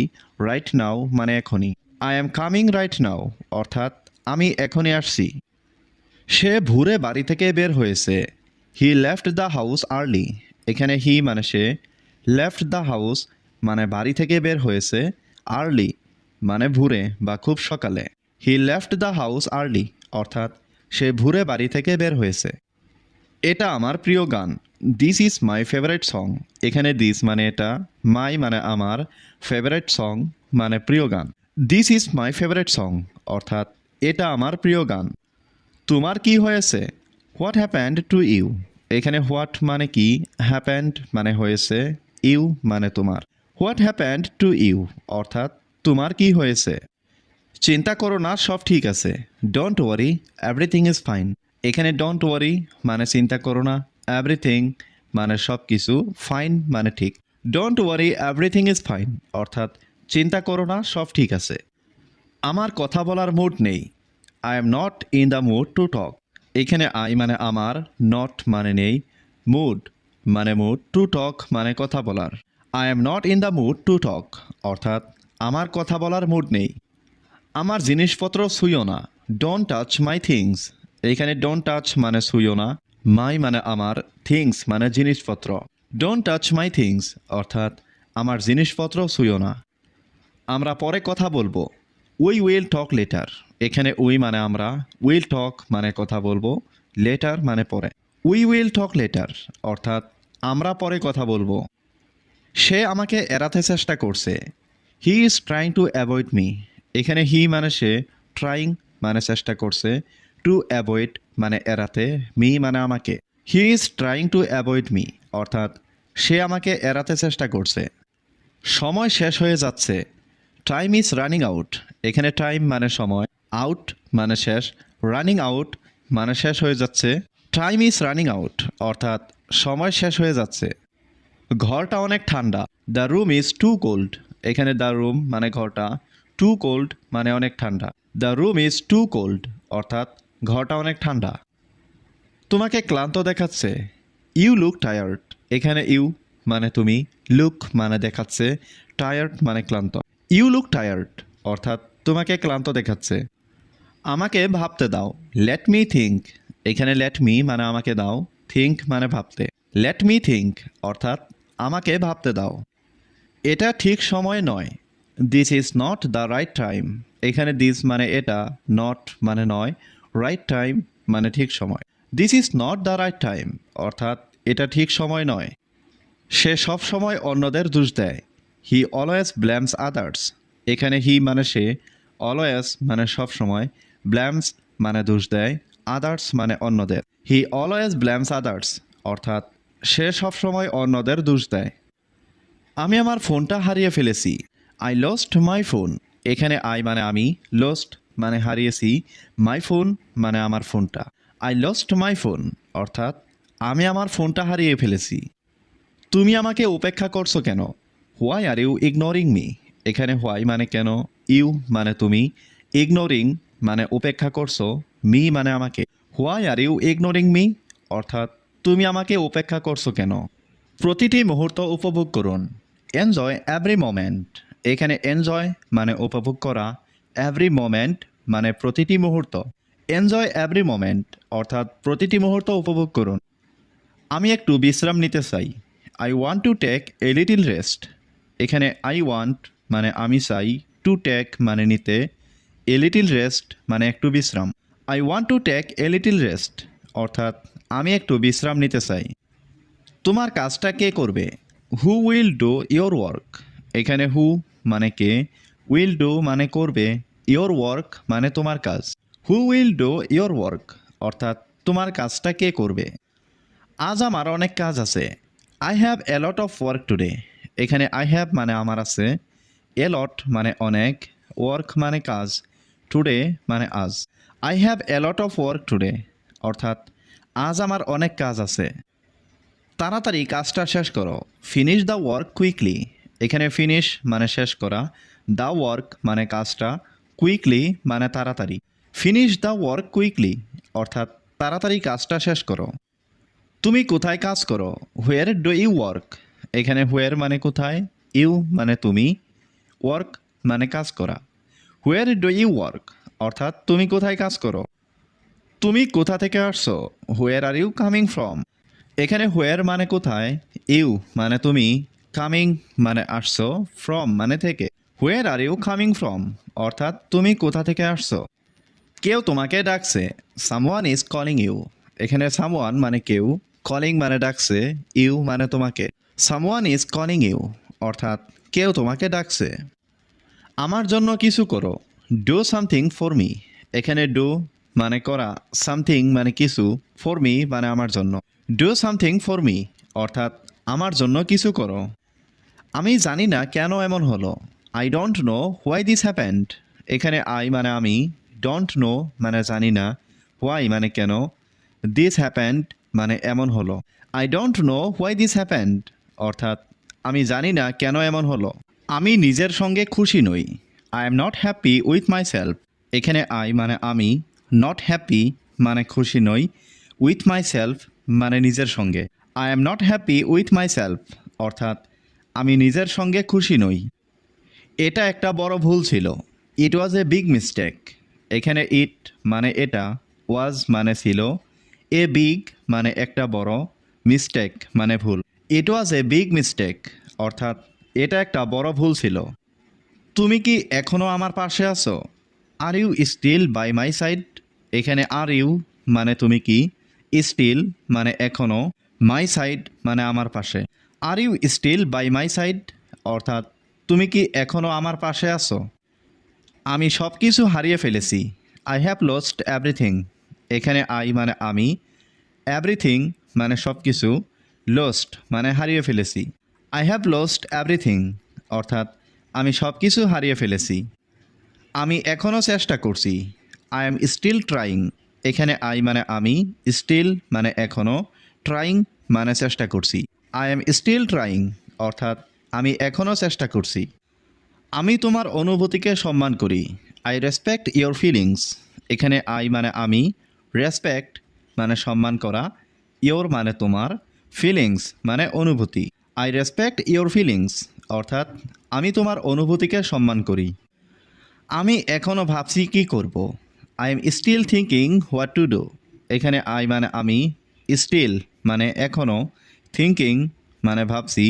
রাইট নাও মানে এখনই। I am coming right now অর্থাৎ আমি এখনই আসছি। সে ভোরে বাড়ি থেকে বের হয়েছে। He left the house early. এখানে হি মানে সে, লেফট দ্য হাউস মানে বাড়ি থেকে বের হয়েছে, আর্লি মানে ভোরে বা খুব সকালে। He left the house early অর্থাৎ সে ভোরে বাড়ি থেকে বের হয়েছে। এটা আমার প্রিয় গান। This is my favourite song. এখানে দিস মানে এটা, মাই মানে আমার, ফেভারিট সং মানে প্রিয় গান। This is my favourite song অর্থাৎ এটা আমার প্রিয় গান। তোমার কি হয়েছে? What happened to you. এখানে হোয়াট মানে কি, হ্যাপেন্ড মানে হয়েছে, ইউ মানে তোমার। হোয়াট হ্যাপেন্ড টু ইউ অর্থাৎ তোমার কি হয়েছে। চিন্তা করো না, সব ঠিক আছে। Don't worry, everything is fine. এখানে ডোন্ট ওয়ারি মানে চিন্তা করো না, এভরিথিং মানে সব কিছু, ফাইন মানে ঠিক। Don't worry, everything is fine অর্থাৎ চিন্তা করো না, সব ঠিক আছে। আমার কথা বলার মুড নেই। I am not in the mood to talk. এখানে আই মানে আমার, নট মানে নেই, মুড মানে মুড, টু টক মানে কথা বলার। I am not in the mood to talk অর্থাৎ আমার কথা বলার মুড নেই। আমার জিনিসপত্র ছুঁয়ো না। Don't touch my things. এইখানে ডোন্ট টাচ মানে ছুঁয়ো না, মাই মানে আমার, থিংস মানে জিনিসপত্র। ডোন্ট টাচ মাই থিংস অর্থাৎ আমার জিনিসপত্র ছুঁয়ো না। আমরা পরে কথা বলবো। We will talk later. এখানে উই মানে আমরা, উইল টক মানে কথা বলবো, লেটার মানে পরে। উই উইল টক লেটার অর্থাৎ আমরা পরে কথা বলবো। সে আমাকে এড়াতে চেষ্টা করছে। He is trying to avoid me. এখানে হি মানে সে, ট্রাইং মানে চেষ্টা করছে, টু অ্যাভয়েড মানে এড়াতে, মি মানে আমাকে। He is trying to avoid me অর্থাৎ সে আমাকে এড়াতে চেষ্টা করছে। সময় শেষ হয়ে যাচ্ছে। Time is running out. এখানে টাইম মানে সময়, আউট মানে শেষ, রানিং আউট মানে শেষ হয়ে যাচ্ছে। টাইম ইজ রানিং আউট অর্থাৎ সময় শেষ হয়ে যাচ্ছে। ঘরটা অনেক ঠান্ডা। The room is too cold. এখানে দ্য রুম মানে ঘরটা, টু কোল্ড মানে অনেক ঠান্ডা। The room is too cold অর্থাৎ ঘরটা অনেক ঠান্ডা। তোমাকে ক্লান্ত দেখাচ্ছে। You look tired. এখানে ইউ মানে তুমি, লুক মানে দেখাচ্ছে, টায়ার্ড মানে ক্লান্ত। ইউ লুক টায়ার্ড অর্থাৎ তোমাকে ক্লান্ত দেখাচ্ছে। আমাকে ভাবতে দাও। Let me think. এখানে লেট মি মানে আমাকে দাও, থিঙ্ক মানে ভাবতে। লেট মি থিঙ্ক অর্থাৎ আমাকে ভাবতে দাও। এটা ঠিক সময় নয়। This is not the right time. এখানে দিস মানে এটা, নট মানে নয়, রাইট টাইম মানে ঠিক সময়। This is not the right time অর্থাৎ এটা ঠিক সময় নয়। সে সব সময় অন্যদের দোষ দেয়। He always blames others. এখানে হি মানে সে, অলওয়েজ মানে সব সময়, ব্লেমস মানে দোষ দেয়, আদার্স মানে অন্যদের। হি অলওয়েজ ব্লেমস আদার্স অর্থাৎ সে সব সময় অন্যদের দোষ দেয়। আমি আমার ফোনটা হারিয়ে ফেলেছি। I lost my phone. এখানে আই মানে আমি, লস্ট মানে হারিয়েছি, মাই ফোন মানে আমার ফোনটা। আই লস্ট মাই ফোন অর্থাৎ আমি আমার ফোনটা হারিয়ে ফেলেছি। তুমি আমাকে উপেক্ষা করছো কেন? Why are you ignoring me. এখানে হোয়াই মানে কেন, ইউ মানে তুমি, ইগনোরিং মানে উপেক্ষা করছো, মি মানে আমাকে। Why are you ignoring me অর্থাৎ তুমি আমাকে উপেক্ষা করছো কেন? প্রতিটি মুহূর্ত উপভোগ করুন। Enjoy every moment. এখানে এনজয় মানে উপভোগ করা, এভরি মোমেন্ট মানে প্রতিটি মুহূর্ত। এনজয় এভরি মোমেন্ট অর্থাৎ প্রতিটি মুহূর্ত উপভোগ করুন। আমি একটু বিশ্রাম নিতে চাই। I want to take a little rest. এখানে আই ওয়ান্ট মানে আমি চাই, টু টেক মানে নিতে, এ লিটিল রেস্ট মানে একটু বিশ্রাম। I want to take a little rest অর্থাৎ আমি একটু বিশ্রাম নিতে চাই। তোমার কাজটা কে করবে? Who will do your work. এখানে হু মানে কে, উইল ডু মানে করবে, ইয়োর ওয়ার্ক মানে তোমার কাজ। Who will do your work অর্থাৎ তোমার কাজটা কে করবে? আজ আমার অনেক কাজ আছে। I have a lot of work today. এখানে আই হ্যাভ মানে আমার আছে, এ লট মানে অনেক, ওয়ার্ক মানে কাজ, টুডে মানে আজ। I have a lot of work today অর্থাৎ আজ আমার অনেক কাজ আছে। তাড়াতাড়ি কাজটা শেষ করো। Finish the work quickly. এখানে ফিনিশ মানে শেষ করা, দ্য ওয়ার্ক মানে কাজটা, কুইকলি মানে তাড়াতাড়ি। ফিনিশ দ্য ওয়ার্ক কুইকলি অর্থাৎ তাড়াতাড়ি কাজটা শেষ করো। তুমি কোথায় কাজ করো? Where do you work. এখানে হোয়ার মানে কোথায়, ইউ মানে তুমি, ওয়ার্ক মানে কাজ করা। হোয়ার ডু ইউ ওয়ার্ক অর্থাৎ তুমি কোথায় কাজ করো। তুমি কোথা থেকে আসছো? হোয়ার আর ইউ কামিং ফ্রম। এখানে হোয়ার মানে কোথায়, ইউ মানে তুমি, কামিং মানে আসছো, ফ্রম মানে থেকে। হোয়ার আর ইউ কামিং ফ্রম অর্থাৎ তুমি কোথা থেকে আসছো। কেউ তোমাকে ডাকছে, সামওয়ান ইজ কলিং ইউ। এখানে সামওয়ান মানে কেউ, কলিং মানে ডাকছে, ইউ মানে তোমাকে। সামওয়ান ইজ কলিং ইউ অর্থাৎ কেউ তোমাকে ডাকছে। আমার জন্য কিছু করো, ডু সামথিং ফর মি। এখানে ডু মানে করা, সামথিং মানে কিছু, ফর মি মানে আমার জন্য। ডু সামথিং ফর মি অর্থাৎ আমার জন্য কিছু করো। আমি জানি না কেন এমন হলো, I don't know why this happened. এখানে আই মানে আমি, ডোন্ট নো মানে জানি না, হোয়াই মানে কেন, দিস হ্যাপেন্ড মানে এমন হলো। I don't know why this happened অর্থাৎ আমি জানি না কেন এমন হলো। আমি নিজের সঙ্গে খুশি নই, I am not happy with my self. এখানে আই মানে আমি, নট হ্যাপি মানে খুশি নই, উইথ মাই সেলফ মানে নিজের সঙ্গে। I am not happy with my self অর্থাৎ আমি নিজের সঙ্গে খুশি নই। এটা একটা বড় ভুল ছিল, ইট ওয়াজ এ বিগ মিস্টেক। এখানে ইট মানে এটা, ওয়াজ মানে ছিল, এ বিগ মানে একটা বড়, মিস্টেক মানে ভুল। ইট ওয়াজ এ বিগ মিস্টেক অর্থাৎ এটা একটা বড় ভুল ছিল। তুমি কি এখনও আমার পাশে আছো? Are you still by my side. এখানে আর ইউ মানে তুমি কি, স্টিল মানে এখনও, মাই সাইড মানে আমার পাশে। Are you still by my side অর্থাৎ তুমি কি এখনও আমার পাশে আছো। আমি সব কিছু হারিয়ে ফেলেছি, আই হ্যাভ লস্ট এভরিথিং। এখানে আই মানে আমি, এভরিথিং মানে সব কিছু, লস্ট মানে হারিয়ে ফেলেছি। আই হ্যাভ লস্ট এভরিথিং অর্থাৎ আমি সব কিছু হারিয়ে ফেলেছি। আমি এখনও চেষ্টা করছি, আই এম স্টিল ট্রাইং। এখানে আই মানে আমি, স্টিল মানে এখনও, ট্রাইং মানে চেষ্টা করছি। আই এম স্টিল ট্রাইং অর্থাৎ আমি এখনও চেষ্টা করছি। আমি তোমার অনুভূতিকে সম্মান করি, আই রেসপেক্ট ইয়োর ফিলিংস। এখানে আই মানে আমি, রেসপেক্ট মানে সম্মান করা, ইয়োর মানে তোমার, ফিলিংস মানে অনুভূতি। আই রেসপেক্ট ইয়োর ফিলিংস অর্থাৎ আমি তোমার অনুভূতিকে সম্মান করি। আমি এখনও ভাবছি কী করব, I am still thinking what to do. এখানে আই মানে আমি, স্টিল মানে এখনও, থিঙ্কিং মানে ভাবছি,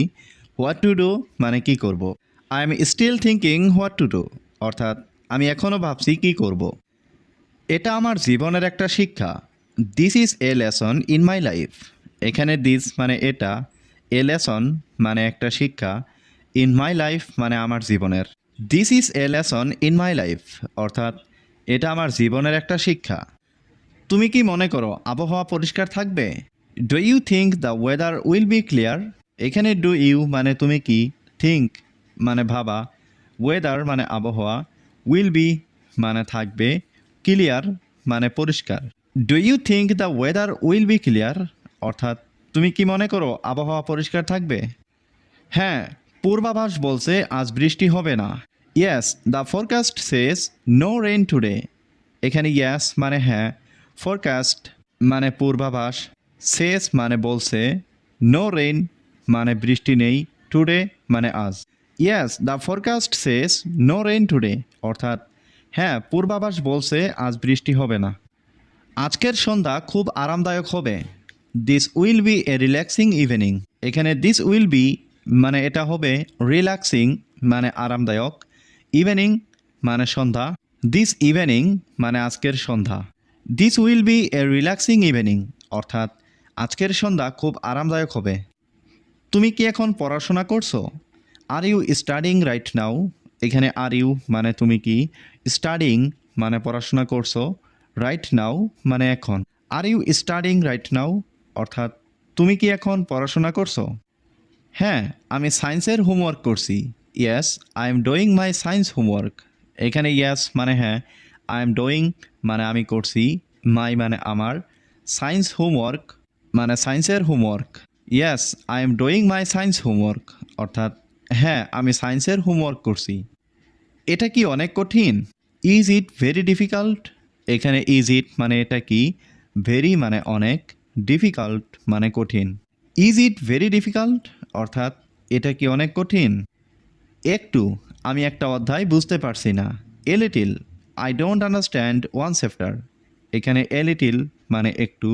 হোয়াট টু ডু মানে কী করব। I am still thinking what to do অর্থাৎ আমি এখনও ভাবছি কী করব। এটা আমার জীবনের একটা শিক্ষা, this is a lesson in my life. এখানে দিস মানে এটা, এ লেসন মানে একটা শিক্ষা, ইন মাই লাইফ মানে আমার জীবনের। This is a lesson in my life অর্থাৎ এটা আমার জীবনের একটা শিক্ষা। তুমি কি মনে করো আবহাওয়া পরিষ্কার থাকবে? Do you think the weather will be clear. এখানে ডু ইউ মানে তুমি কি, থিঙ্ক মানে ভাবা, ওয়েদার মানে আবহাওয়া, উইল বি মানে থাকবে, ক্লিয়ার মানে পরিষ্কার। Do you think the weather will be clear অর্থাৎ তুমি কি মনে করো আবহাওয়া পরিষ্কার থাকবে? হ্যাঁ, পূর্বাভাস বলছে আজ বৃষ্টি হবে না। Yes the forecast says no rain today. এখানে ইয়েস মানে হ্যাঁ, ফরকাস্ট মানে পূর্বাভাস, সেজ মানে বলছে, নো রেইন মানে বৃষ্টি নেই, টুডে মানে আজ। Yes the forecast says no rain today অর্থাৎ হ্যাঁ, পূর্বাভাস বলছে আজ বৃষ্টি হবে না। আজকের সন্ধ্যা খুব আরামদায়ক হবে, this will be a relaxing evening. এখানে দিস উইল বি মানে এটা হবে, রিল্যাক্সিং মানে আরামদায়ক, ইভিনিং মানে সন্ধ্যা, দিস ইভিনিং মানে আজকের সন্ধ্যা। This will be a relaxing evening অর্থাৎ আজকের সন্ধ্যা খুব আরামদায়ক হবে। তুমি কি এখন পড়াশোনা করছো? Are you studying right now. এখানে আর ইউ মানে তুমি কি, স্টাডিং মানে পড়াশোনা করছো, রাইট নাও মানে এখন। Are you studying right now অর্থাৎ তুমি কি এখন পড়াশোনা করছো? হ্যাঁ, আমি সায়েন্সের হোমওয়ার্ক করছি, yes I am doing my science homework. এখানে ইয়েস মানে হ্যাঁ, আই এম ডুইং মানে আমি করছি, মাই মানে আমার, সায়েন্স হোমওয়ার্ক মানে সায়েন্সের homework. Yes I am doing my science homework, অর্থাৎ হ্যাঁ আমি সায়েন্সের হোমওয়ার্ক করছি। এটা কি অনেক কঠিন? Is it very difficult? এখানে ইজ ইট মানে এটা কি, ভেরি মানে অনেক, ডিফিকাল্ট মানে কঠিন। ইজ ইট ভেরি ডিফিকাল্ট অর্থাৎ এটা কি অনেক কঠিন? একটু, আমি একটা অধ্যায় বুঝতে পারছি না। A little I don't understand one chapter. এখানে এ লিটিল মানে একটু,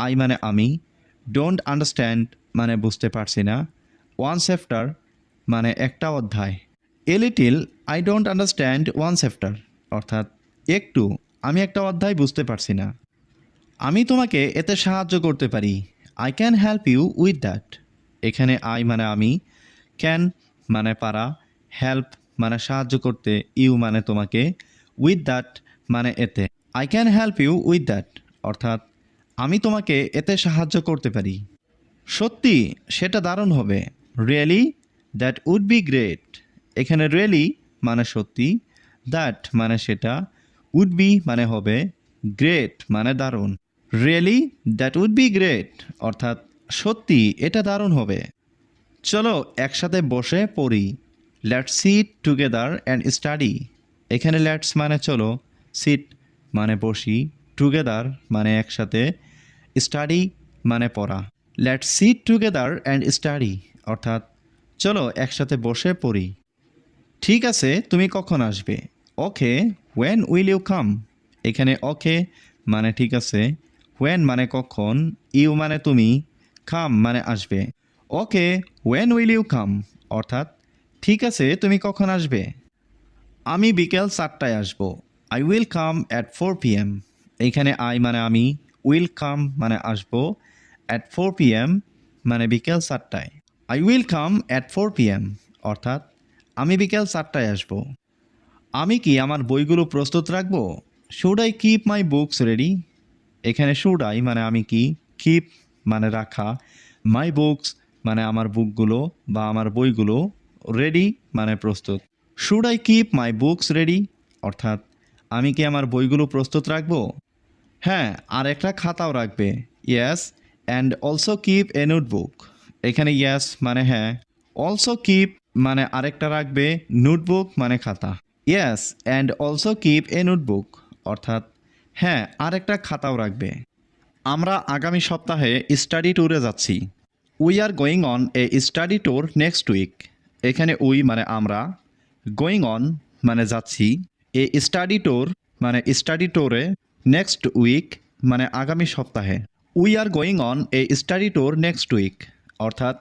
আই মানে আমি, ডোন্ট আন্ডারস্ট্যান্ড মানে বুঝতে পারছি না, ওয়ান চ্যাপ্টার মানে একটা অধ্যায়। A little I don't understand one chapter অর্থাৎ একটু, আমি একটা অধ্যায় বুঝতে পারছি না। আমি তোমাকে এতে সাহায্য করতে পারি। I can help you with that. এখানে আই মানে আমি, ক্যান মানে পারা, হেল্প মানে সাহায্য করতে, ইউ মানে তোমাকে, উইথ দ্যাট মানে এতে। I can help you with that অর্থাৎ আমি তোমাকে এতে সাহায্য করতে পারি। সত্যি সেটা দারুণ হবে। Really that would be great. এখানে রিয়েলি মানে সত্যি, দ্যাট মানে সেটা, উড বি মানে হবে, গ্রেট মানে দারুণ। Really that would be great অর্থাৎ সত্যি এটা দারুণ হবে। চলো একসাথে বসে পড়ি। Let's sit together and study. এখানে লেটস মানে চলো, সিট মানে বসি, টুগেদার মানে একসাথে, স্টাডি মানে পড়া। Let's sit together and study অর্থাৎ চলো একসাথে বসে পড়ি। ঠিক আছে, তুমি কখন আসবে? ওকে, হোয়েন উইল ইউ কাম? এখানে ওকে মানে ঠিক আছে, হোয়েন মানে কখন, ইউ মানে তুমি, কাম মানে আসবে। ওকে, হোয়েন উইল ইউ কাম অর্থাৎ ঠিক আছে তুমি কখন আসবে? আমি বিকেল 4টায় আসব। I will come at 4 PM। এইখানে আই মানে আমি, উইল কাম মানে আসব, অ্যাট 4 PM মানে বিকেল 4টায়। I will come at 4 PM অর্থাৎ আমি বিকেল 4টায় আসব। আমি কি আমার বইগুলো প্রস্তুত রাখবো? Should I keep my books ready? এখানে শুড আই মানে আমি কি, কিপ মানে রাখা, মাই বুকস মানে আমার বুকগুলো বা আমার বইগুলো, রেডি মানে প্রস্তুত। Should I keep my books ready অর্থাৎ আমি কি আমার বইগুলো প্রস্তুত রাখবো? হ্যাঁ, আর একটা খাতাও রাখবে। Yes and also keep a notebook. এখানে ইয়েস মানে হ্যাঁ, অলসো কিপ মানে আরেকটা রাখবে, নোটবুক মানে খাতা। Yes and also keep a notebook অর্থাৎ হ্যাঁ আরেকটা খাতাও রাখবে। আমরা আগামী সপ্তাহে স্টাডি ট্যুরে যাচ্ছি। We are going on a study tour next week. এখানে উই মানে আমরা, গোয়িং অন মানে যাচ্ছি, এ স্টাডি ট্যুর মানে স্টাডি ট্যুরে, নেক্সট উইক মানে আগামী সপ্তাহে। We are going on a study tour next week অর্থাৎ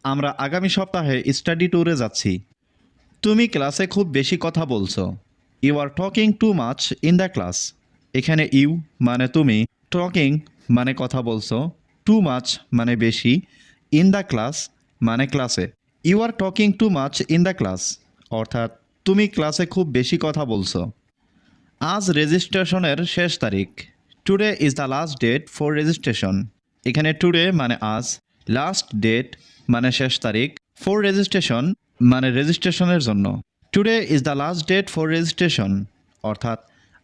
আমরা আগামী সপ্তাহে স্টাডি ট্যুরে যাচ্ছি। তুমি ক্লাসে খুব বেশি কথা বলছো। You are talking too much in the class. এখানে ইউ মানে তুমি, টকিং মানে কথা বলছো, টু মাচ মানে বেশি, ইন দ্য ক্লাস মানে ক্লাসে। You are talking too much in the class অর্থাৎ তুমি ক্লাসে খুব বেশি কথা বলছো। আজ রেজিস্ট্রেশনের শেষ তারিখ। Today is the last date for registration. এখানে টুডে মানে আজ, লাস্ট ডেট মানে শেষ তারিখ, ফর রেজিস্ট্রেশন মানে রেজিস্ট্রেশনের জন্য। Today is the last date for registration অর্থাৎ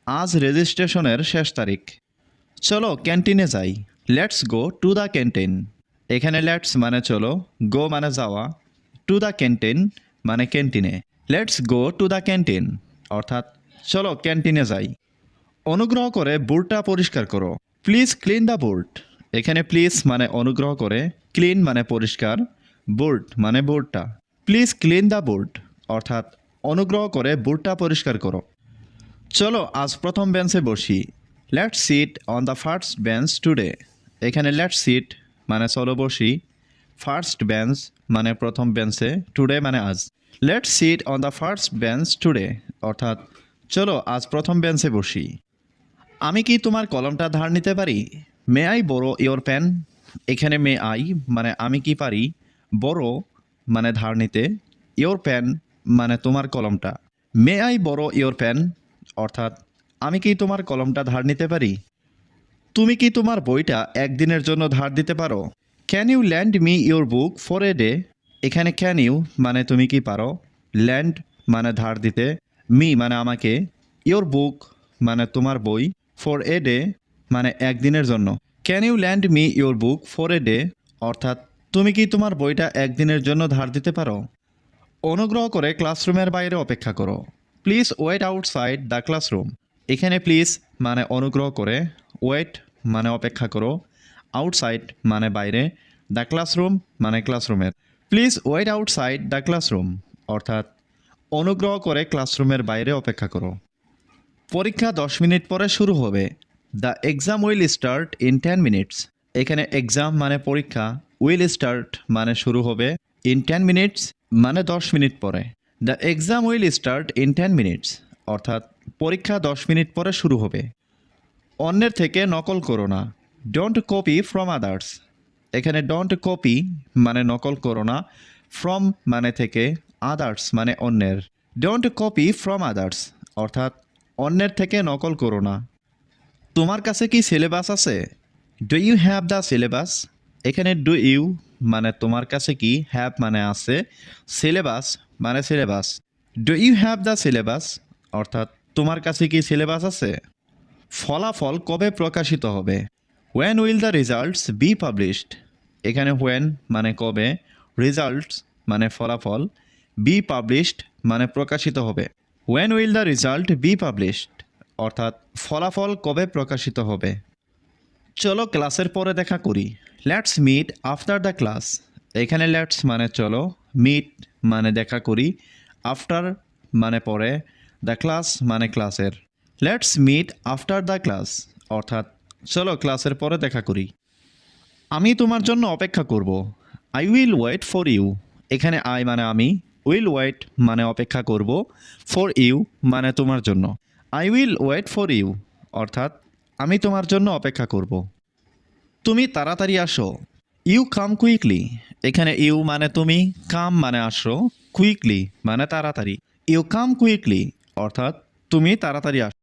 আজ রেজিস্ট্রেশনের শেষ তারিখ। চলো ক্যান্টিনে যাই। Let's go to the canteen. এখানে লেটস মানে চলো, গো মানে যাওয়া, টু দ্য ক্যান্টিন মানে ক্যান্টিনে। Let's go to the canteen অর্থাৎ চলো ক্যান্টিনে যাই। অনুগ্রহ করে বোর্ডটা পরিষ্কার করো। Please clean the board. এখানে প্লিজ মানে অনুগ্রহ করে, ক্লিন মানে পরিষ্কার, বোর্ড মানে বোর্ডটা। প্লিজ ক্লিন দ্য বোর্ড অর্থাৎ অনুগ্রহ করে বোর্ডটা পরিষ্কার করো। চলো আজ প্রথম বেঞ্চে বসি। Let's sit on the first bench today. এখানে লেটস সিট মানে চলো বসি, ফার্স্ট বেঞ্চ মানে প্রথম বেঞ্চে, টুডে মানে আজ। Let's sit on the first bench today অর্থাৎ চলো আজ প্রথম বেঞ্চে বসি। আমি কি তোমার কলমটা ধার নিতে পারি? May I borrow your pen. এখানে মে আই মানে আমি কি পারি, বোরো মানে ধার নিতে, ইওর পেন মানে তোমার কলমটা। May I borrow your pen অর্থাৎ আমি কি তোমার কলমটা ধার নিতে পারি? তুমি কি তোমার বইটা একদিনের জন্য ধার দিতে পারো? Can you lend me your book for a day. এখানে ক্যান ইউ মানে তুমি কি পারো, ল্যান্ড মানে ধার দিতে, মি মানে আমাকে, ইওর বুক মানে তোমার বই, ফর এ ডে মানে একদিনের জন্য। Can you lend me your book for a day অর্থাৎ তুমি কি তোমার বইটা একদিনের জন্য ধার দিতে পারো? অনুগ্রহ করে ক্লাসরুমের বাইরে অপেক্ষা করো। Please wait outside the classroom. এখানে প্লিজ মানে অনুগ্রহ করে, ওয়েট মানে অপেক্ষা করো, আউটসাইড মানে বাইরে, দ্য ক্লাসরুম মানে ক্লাসরুমের। Please wait outside the classroom অর্থাৎ অনুগ্রহ করে ক্লাসরুমের বাইরে অপেক্ষা করো। পরীক্ষা 10 মিনিট পরে শুরু হবে। The exam will start in 10 minutes. এখানে এক্সাম মানে পরীক্ষা, উইল স্টার্ট মানে শুরু হবে, ইন 10 মিনিটস মানে 10 মিনিট পরে। The exam will start in 10 minutes অর্থাৎ পরীক্ষা 10 মিনিট পরে শুরু হবে। অন্যের থেকে নকল করো না। Don't copy from others. এখানে ডোন্ট কপি মানে নকল করো না, ফ্রম মানে থেকে, আদার্স মানে অন্যের। ডোন্ট কপি ফ্রম আদার্স অর্থাৎ অন্যের থেকে নকল করো না। তোমার কাছে কি সিলেবাস আছে? Do you have the syllabus. এখানে ডু ইউ মানে তোমার কাছে কি, হ্যাভ মানে আছে, সিলেবাস মানে syllabus. Do you have the syllabus অর্থাৎ তোমার কাছে কি সিলেবাস আছে? ফলাফল কবে প্রকাশিত হবে? When will the results B published. এখানে হোয়েন মানে কবে, রেজাল্টস মানে ফলাফল, বি পাবলিশড মানে প্রকাশিত হবে। When will the result B published অর্থাৎ ফলাফল কবে প্রকাশিত হবে। চলো ক্লাসের পরে দেখা করি। Let's meet after the class. এখানে লেটস মানে চলো, মিট মানে দেখা করি, আফটার মানে পরে, দ্য ক্লাস মানে ক্লাসের। Let's meet after the class অর্থাৎ চলো ক্লাসের পরে দেখা করি। আমি তোমার জন্য অপেক্ষা করব। I will wait for you. এখানে আই মানে আমি, উইল ওয়েট মানে অপেক্ষা করব, ফর ইউ মানে তোমার জন্য। I will wait for you অর্থাৎ আমি তোমার জন্য অপেক্ষা করব। তুমি তাড়াতাড়ি আসো। You come quickly. এখানে ইউ মানে তুমি, কাম মানে আসো, কুইকলি মানে তাড়াতাড়ি। ইউ কাম কুইকলি অর্থাৎ তুমি তাড়াতাড়ি আসো।